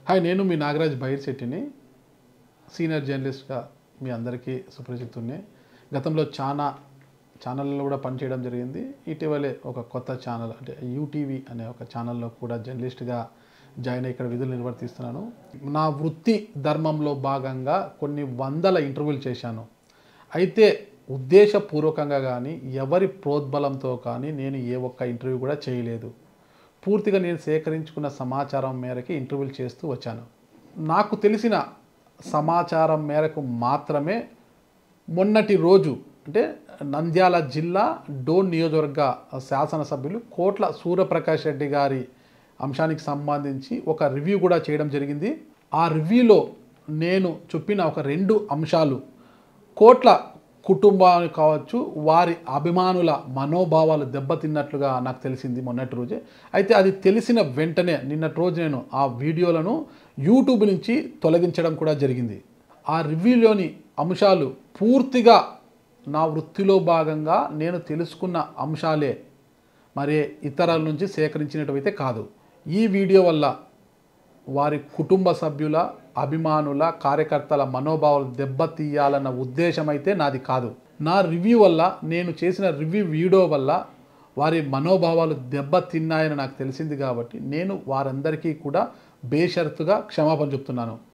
Hi, నేను మీ Nagaraj బైర్శెట్టిని. Senior జర్నలిస్ట్గా మీ అందరికీ సుపరిచితున్నే. గతంలో ఛానళ్ళలో కూడా పనిచేయడం జరిగింది. ఇటీవలే ఒక కొత్త ఛానల్ అంటే యూటీవీ అనే ఒక ఛానల్లో కూడా జర్నలిస్ట్గా జాయిన్ అయ్యి ఇక్కడ విధులు నిర్వర్తిస్తున్నాను. నా వృత్తి ధర్మంలో భాగంగా కొన్ని వందల ఇంటర్వ్యూలు చేశాను. అయితే ఉద్దేశపూర్వకంగా కానీ ఎవరి ప్రోద్బలంతో కానీ నేను ఏ ఒక్క ఇంటర్వ్యూ కూడా చేయలేదు. పూర్తిగా నేను సేకరించుకున్న సమాచారం మేరకు ఇంటర్వ్యూలు చేస్తూ వచ్చాను. నాకు తెలిసిన సమాచారం మేరకు మాత్రమే మొన్నటి రోజు అంటే నంద్యాల జిల్లా డోన్ నియోజకవర్గ శాసనసభ్యులు కోట్ల సూర్యప్రకాష్ రెడ్డి గారి అంశానికి సంబంధించి ఒక రివ్యూ కూడా చేయడం జరిగింది. ఆ రివ్యూలో నేను చెప్పిన ఒక 2 అంశాలు కోట్ల కుటుంబానికి కావచ్చు, వారి అభిమానుల మనోభావాలు దెబ్బతిన్నట్లుగా నాకు తెలిసింది మొన్నటి రోజే. అయితే అది తెలిసిన వెంటనే నిన్నటి రోజు నేను ఆ వీడియోలను యూట్యూబ్ నుంచి తొలగించడం కూడా జరిగింది. ఆ రివ్యూలోని అంశాలు పూర్తిగా నా వృత్తిలో భాగంగా నేను తెలుసుకున్న అంశాలే, మరి ఇతరుల నుంచి సేకరించినట్టయితే కాదు. ఈ వీడియో వల్ల వారి కుటుంబ సభ్యుల, అభిమానుల, కార్యకర్తల మనోభావాలు దెబ్బతీయాలన్న ఉద్దేశం అయితే నాది కాదు. నా రివ్యూ వల్ల, నేను చేసిన రివ్యూ వీడియో వల్ల వారి మనోభావాలు దెబ్బతిన్నాయని నాకు తెలిసింది కాబట్టి నేను వారందరికీ కూడా బేషరతుగా క్షమాపణ చెప్తున్నాను.